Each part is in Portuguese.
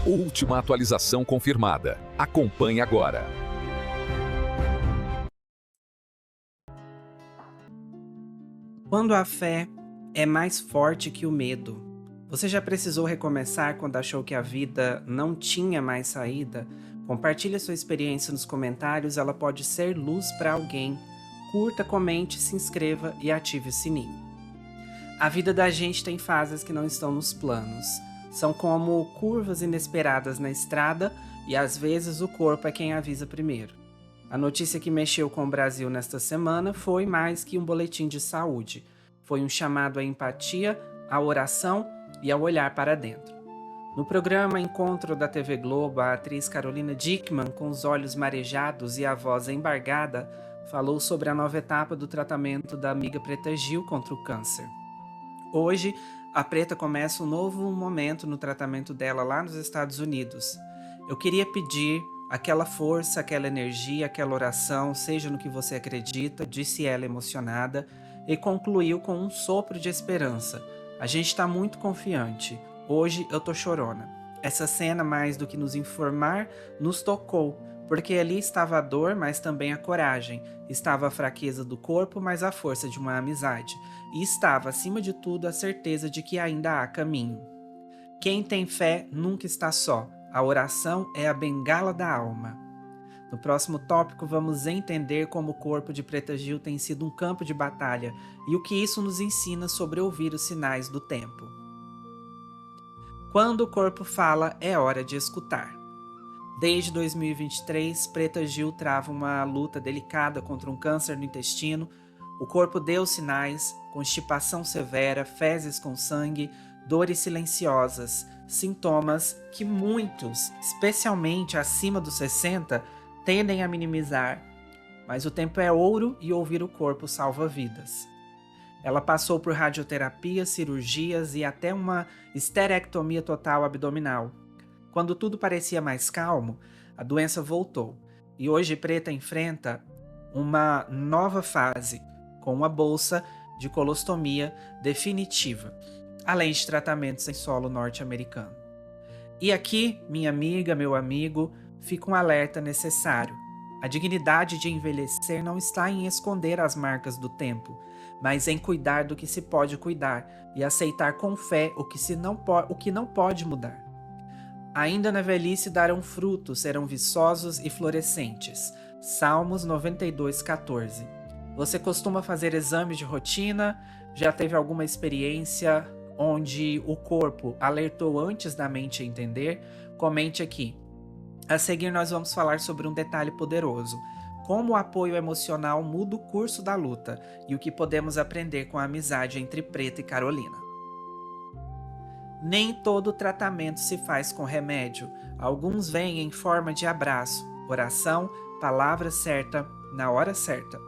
Última atualização confirmada. Acompanhe agora. Quando a fé é mais forte que o medo. Você já precisou recomeçar quando achou que a vida não tinha mais saída? Compartilhe sua experiência nos comentários, ela pode ser luz para alguém. Curta, comente, se inscreva e ative o sininho. A vida da gente tem fases que não estão nos planos. São como curvas inesperadas na estrada e às vezes o corpo é quem avisa primeiro. A notícia que mexeu com o Brasil nesta semana foi mais que um boletim de saúde. Foi um chamado à empatia, à oração e ao olhar para dentro. No programa Encontro da TV Globo, a atriz Carolina Dickmann, com os olhos marejados e a voz embargada, falou sobre a nova etapa do tratamento da amiga Preta Gil contra o câncer. Hoje, a Preta começa um novo momento no tratamento dela lá nos Estados Unidos. Eu queria pedir aquela força, aquela energia, aquela oração, seja no que você acredita, disse ela emocionada, e concluiu com um sopro de esperança. A gente está muito confiante. Hoje eu tô chorona. Essa cena, mais do que nos informar, nos tocou, porque ali estava a dor, mas também a coragem. Estava a fraqueza do corpo, mas a força de uma amizade. E estava, acima de tudo, a certeza de que ainda há caminho. Quem tem fé nunca está só. A oração é a bengala da alma. No próximo tópico, vamos entender como o corpo de Preta Gil tem sido um campo de batalha e o que isso nos ensina sobre ouvir os sinais do tempo. Quando o corpo fala, é hora de escutar. Desde 2023, Preta Gil trava uma luta delicada contra um câncer no intestino. O corpo deu sinais, constipação severa, fezes com sangue, dores silenciosas, sintomas que muitos, especialmente acima dos 60, tendem a minimizar. Mas o tempo é ouro e ouvir o corpo salva vidas. Ela passou por radioterapia, cirurgias e até uma esterectomia total abdominal. Quando tudo parecia mais calmo, a doença voltou. E hoje Preta enfrenta uma nova fase, com uma bolsa de colostomia definitiva, além de tratamentos em solo norte-americano. E aqui, minha amiga, meu amigo, fica um alerta necessário. A dignidade de envelhecer não está em esconder as marcas do tempo, mas em cuidar do que se pode cuidar e aceitar com fé o que não pode mudar. Ainda na velhice darão frutos, serão viçosos e florescentes. Salmos 92:14. Você costuma fazer exames de rotina? Já teve alguma experiência onde o corpo alertou antes da mente entender? Comente aqui. A seguir nós vamos falar sobre um detalhe poderoso. Como o apoio emocional muda o curso da luta e o que podemos aprender com a amizade entre Preta e Carolina. Nem todo tratamento se faz com remédio. Alguns vêm em forma de abraço, oração, palavra certa, na hora certa.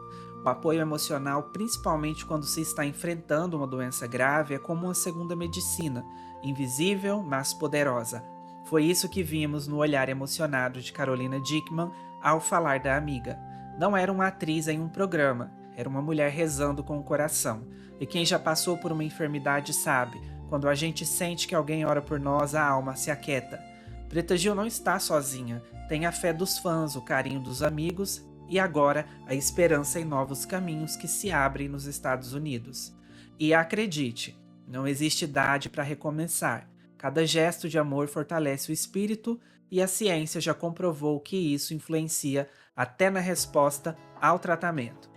O apoio emocional, principalmente quando se está enfrentando uma doença grave, é como uma segunda medicina, invisível, mas poderosa. Foi isso que vimos no olhar emocionado de Carolina Dickmann ao falar da amiga. Não era uma atriz em um programa, era uma mulher rezando com o coração. E quem já passou por uma enfermidade sabe, quando a gente sente que alguém ora por nós, a alma se aquieta. Preta Gil não está sozinha, tem a fé dos fãs, o carinho dos amigos e agora a esperança em novos caminhos que se abrem nos Estados Unidos. E acredite, não existe idade para recomeçar. Cada gesto de amor fortalece o espírito e a ciência já comprovou que isso influencia até na resposta ao tratamento.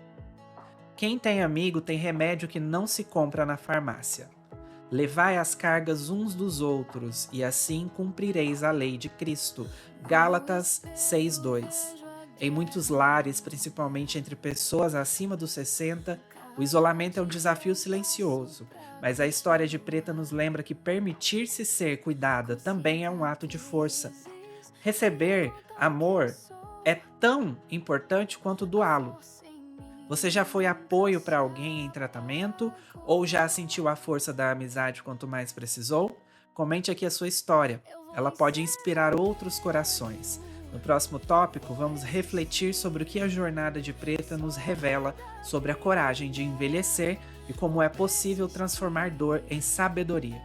Quem tem amigo tem remédio que não se compra na farmácia. Levai as cargas uns dos outros, e assim cumprireis a lei de Cristo. Gálatas 6:2. Em muitos lares, principalmente entre pessoas acima dos 60, o isolamento é um desafio silencioso, mas a história de Preta nos lembra que permitir-se ser cuidada também é um ato de força. Receber amor é tão importante quanto doá-lo. Você já foi apoio para alguém em tratamento ou já sentiu a força da amizade quanto mais precisou? Comente aqui a sua história. Ela pode inspirar outros corações. No próximo tópico, vamos refletir sobre o que a jornada de Preta nos revela sobre a coragem de envelhecer e como é possível transformar dor em sabedoria.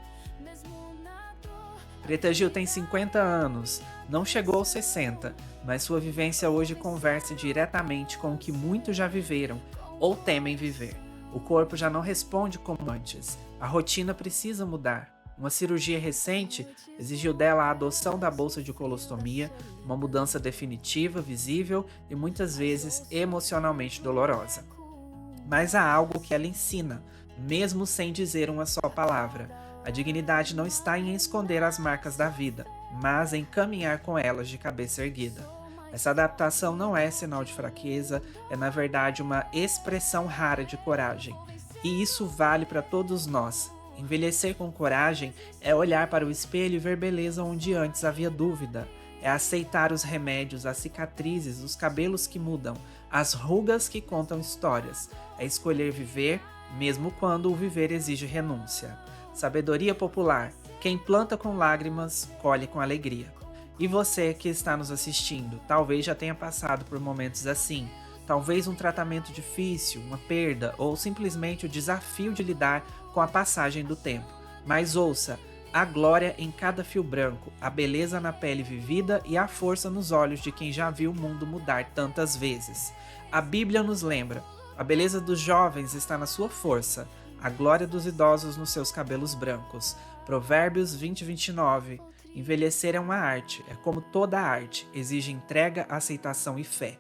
Preta Gil tem 50 anos, não chegou aos 60, mas sua vivência hoje conversa diretamente com o que muitos já viveram ou temem viver. O corpo já não responde como antes. A rotina precisa mudar. Uma cirurgia recente exigiu dela a adoção da bolsa de colostomia, uma mudança definitiva, visível e muitas vezes emocionalmente dolorosa. Mas há algo que ela ensina, mesmo sem dizer uma só palavra. A dignidade não está em esconder as marcas da vida, mas em caminhar com elas de cabeça erguida. Essa adaptação não é sinal de fraqueza, é na verdade uma expressão rara de coragem. E isso vale para todos nós. Envelhecer com coragem é olhar para o espelho e ver beleza onde antes havia dúvida. É aceitar os remédios, as cicatrizes, os cabelos que mudam, as rugas que contam histórias. É escolher viver, mesmo quando o viver exige renúncia. Sabedoria popular: quem planta com lágrimas, colhe com alegria. E você que está nos assistindo, talvez já tenha passado por momentos assim. Talvez um tratamento difícil, uma perda ou simplesmente o desafio de lidar com a passagem do tempo. Mas ouça, a glória em cada fio branco, a beleza na pele vivida e a força nos olhos de quem já viu o mundo mudar tantas vezes. A Bíblia nos lembra: a beleza dos jovens está na sua força, a glória dos idosos nos seus cabelos brancos. Provérbios 20:29. Envelhecer é uma arte, é como toda arte, exige entrega, aceitação e fé.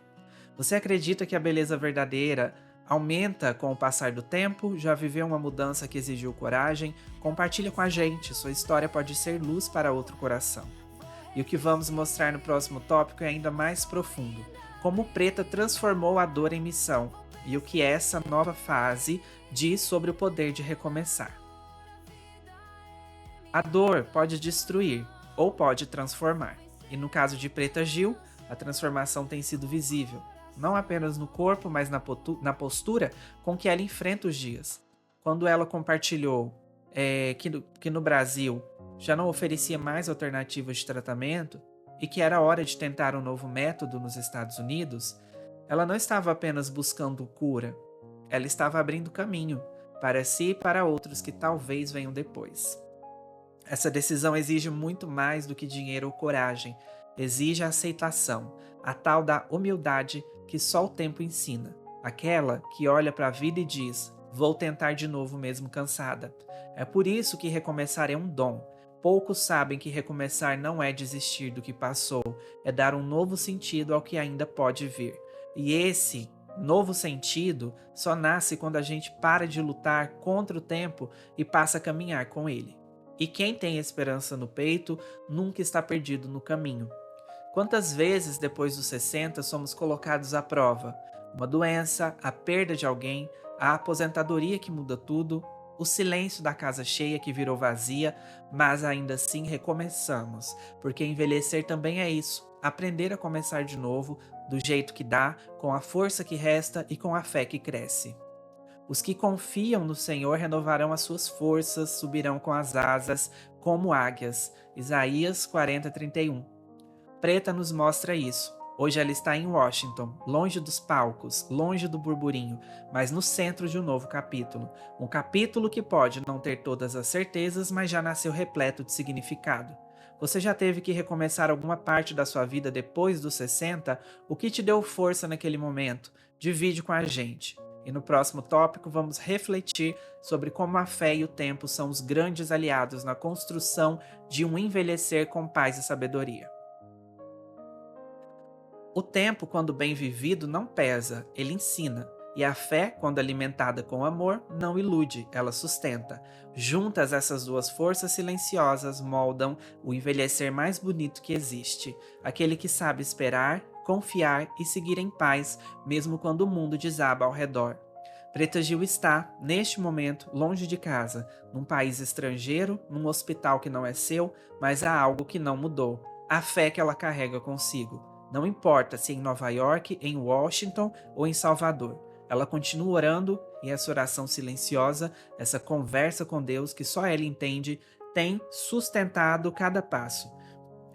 Você acredita que a beleza verdadeira aumenta com o passar do tempo? Já viveu uma mudança que exigiu coragem? Compartilha com a gente, sua história pode ser luz para outro coração. E o que vamos mostrar no próximo tópico é ainda mais profundo. Como Preta transformou a dor em missão e o que essa nova fase diz sobre o poder de recomeçar. A dor pode destruir ou pode transformar. E no caso de Preta Gil, a transformação tem sido visível, não apenas no corpo, mas na postura com que ela enfrenta os dias. Quando ela compartilhou que no Brasil já não oferecia mais alternativas de tratamento e que era hora de tentar um novo método nos Estados Unidos, ela não estava apenas buscando cura, ela estava abrindo caminho para si e para outros que talvez venham depois. Essa decisão exige muito mais do que dinheiro ou coragem, exige a aceitação, a tal da humildade que só o tempo ensina, aquela que olha para a vida e diz: vou tentar de novo mesmo cansada. É por isso que recomeçar é um dom. Poucos sabem que recomeçar não é desistir do que passou, é dar um novo sentido ao que ainda pode vir. E esse novo sentido só nasce quando a gente para de lutar contra o tempo e passa a caminhar com ele. E quem tem esperança no peito nunca está perdido no caminho. Quantas vezes depois dos 60 somos colocados à prova? Uma doença, a perda de alguém, a aposentadoria que muda tudo, o silêncio da casa cheia que virou vazia, mas ainda assim recomeçamos, porque envelhecer também é isso, aprender a começar de novo, do jeito que dá, com a força que resta e com a fé que cresce. Os que confiam no Senhor renovarão as suas forças, subirão com as asas como águias. Isaías 40:31. Preta nos mostra isso. Hoje ela está em Washington, longe dos palcos, longe do burburinho, mas no centro de um novo capítulo. Um capítulo que pode não ter todas as certezas, mas já nasceu repleto de significado. Você já teve que recomeçar alguma parte da sua vida depois dos 60? O que te deu força naquele momento? Divide com a gente. E no próximo tópico vamos refletir sobre como a fé e o tempo são os grandes aliados na construção de um envelhecer com paz e sabedoria. O tempo, quando bem vivido, não pesa, ele ensina. E a fé, quando alimentada com amor, não ilude, ela sustenta. Juntas, essas duas forças silenciosas moldam o envelhecer mais bonito que existe. Aquele que sabe esperar, confiar e seguir em paz, mesmo quando o mundo desaba ao redor. Preta Gil está, neste momento, longe de casa, num país estrangeiro, num hospital que não é seu, mas há algo que não mudou: a fé que ela carrega consigo. Não importa se em Nova York, em Washington ou em Salvador. Ela continua orando e essa oração silenciosa, essa conversa com Deus que só ela entende, tem sustentado cada passo.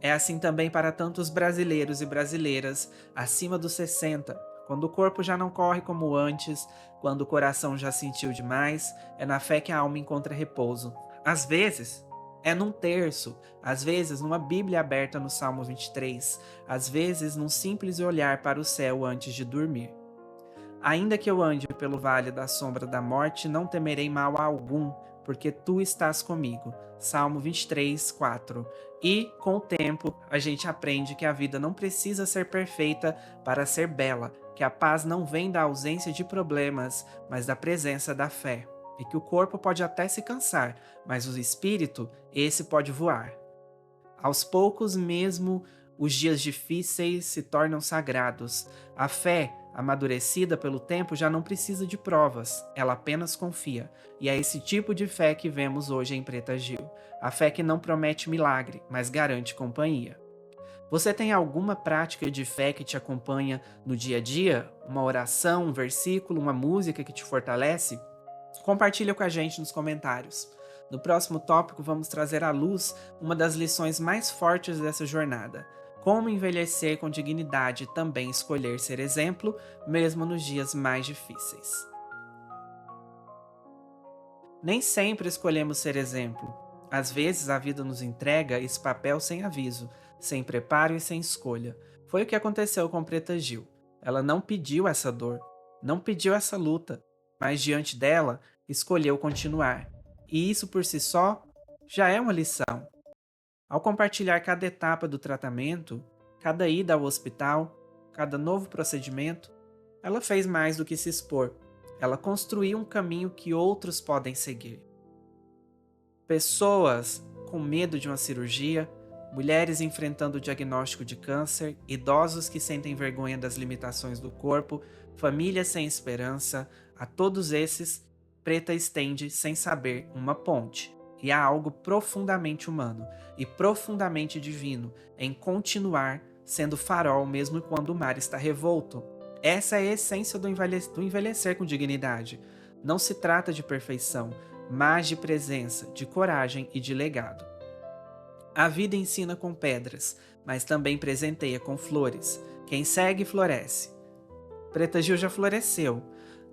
É assim também para tantos brasileiros e brasileiras acima dos 60, quando o corpo já não corre como antes, quando o coração já sentiu demais, é na fé que a alma encontra repouso. Às vezes, É num terço, às vezes numa Bíblia aberta no Salmo 23, às vezes num simples olhar para o céu antes de dormir. Ainda que eu ande pelo vale da sombra da morte, não temerei mal algum, porque tu estás comigo. Salmo 23, 4. E, com o tempo, a gente aprende que a vida não precisa ser perfeita para ser bela, que a paz não vem da ausência de problemas, mas da presença da fé. E que o corpo pode até se cansar, mas o espírito, esse pode voar. Aos poucos, mesmo os dias difíceis se tornam sagrados. A fé, amadurecida pelo tempo, já não precisa de provas, ela apenas confia. E é esse tipo de fé que vemos hoje em Preta Gil. A fé que não promete milagre, mas garante companhia. Você tem alguma prática de fé que te acompanha no dia a dia? Uma oração, um versículo, uma música que te fortalece? Compartilha com a gente nos comentários. No próximo tópico, vamos trazer à luz uma das lições mais fortes dessa jornada: como envelhecer com dignidade e também escolher ser exemplo, mesmo nos dias mais difíceis. Nem sempre escolhemos ser exemplo. Às vezes a vida nos entrega esse papel sem aviso, sem preparo e sem escolha. Foi o que aconteceu com Preta Gil. Ela não pediu essa dor, não pediu essa luta, mas diante dela, escolheu continuar. E isso por si só já é uma lição. Ao compartilhar cada etapa do tratamento, cada ida ao hospital, cada novo procedimento, ela fez mais do que se expor. Ela construiu um caminho que outros podem seguir. Pessoas com medo de uma cirurgia, mulheres enfrentando o diagnóstico de câncer, idosos que sentem vergonha das limitações do corpo, famílias sem esperança, a todos esses, Preta estende, sem saber, uma ponte. E há algo profundamente humano e profundamente divino em continuar sendo farol mesmo quando o mar está revolto. Essa é a essência do envelhecer com dignidade. Não se trata de perfeição, mas de presença, de coragem e de legado. A vida ensina com pedras, mas também presenteia com flores. Quem segue, floresce. Preta Gil já floresceu,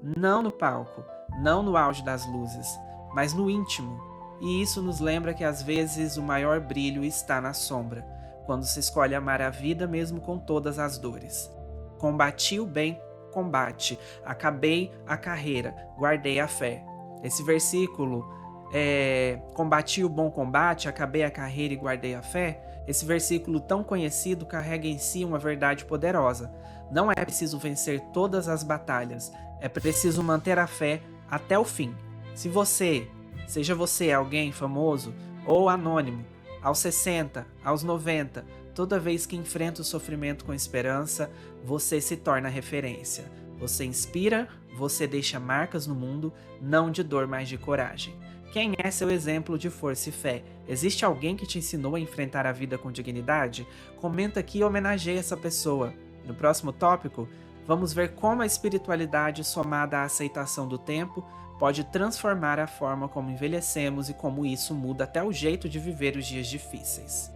não no palco, não no auge das luzes, mas no íntimo. E isso nos lembra que às vezes o maior brilho está na sombra, quando se escolhe amar a vida mesmo com todas as dores. Combati o bem, combate, acabei a carreira, guardei a fé. Esse versículo, combati o bom combate, acabei a carreira e guardei a fé, esse versículo tão conhecido carrega em si uma verdade poderosa. Não é preciso vencer todas as batalhas, é preciso manter a fé até o fim. Seja você alguém famoso ou anônimo, aos 60, aos 90, toda vez que enfrenta o sofrimento com esperança, você se torna referência. Você inspira, você deixa marcas no mundo, não de dor, mas de coragem. Quem é seu exemplo de força e fé? Existe alguém que te ensinou a enfrentar a vida com dignidade? Comenta aqui e homenageie essa pessoa. No próximo tópico, vamos ver como a espiritualidade somada à aceitação do tempo pode transformar a forma como envelhecemos e como isso muda até o jeito de viver os dias difíceis.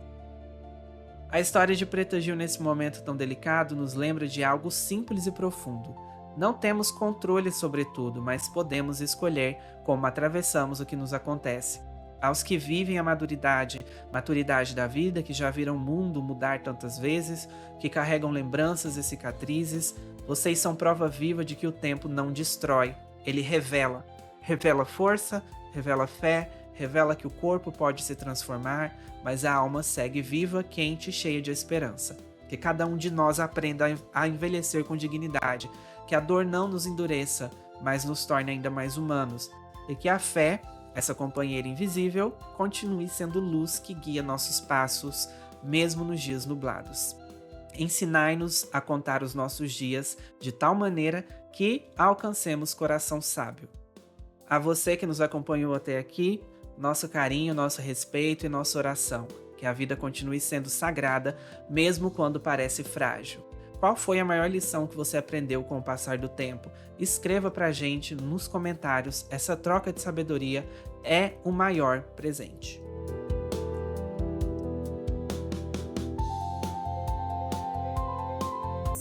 A história de Preta Gil nesse momento tão delicado nos lembra de algo simples e profundo. Não temos controle sobre tudo, mas podemos escolher como atravessamos o que nos acontece. Aos que vivem a maturidade da vida, que já viram o mundo mudar tantas vezes, que carregam lembranças e cicatrizes, vocês são prova viva de que o tempo não destrói, ele revela. Revela força, revela fé, revela que o corpo pode se transformar, mas a alma segue viva, quente e cheia de esperança. Que cada um de nós aprenda a envelhecer com dignidade, que a dor não nos endureça, mas nos torne ainda mais humanos, e que a fé, essa companheira invisível, continue sendo luz que guia nossos passos, mesmo nos dias nublados. Ensinai-nos a contar os nossos dias de tal maneira que alcancemos coração sábio. A você que nos acompanhou até aqui, nosso carinho, nosso respeito e nossa oração. Que a vida continue sendo sagrada, mesmo quando parece frágil. Qual foi a maior lição que você aprendeu com o passar do tempo? Escreva pra gente nos comentários. Essa troca de sabedoria é o maior presente.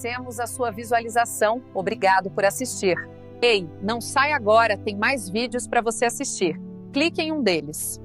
Agradecemos a sua visualização. Obrigado por assistir. Ei, não sai agora, tem mais vídeos para você assistir. Clique em um deles.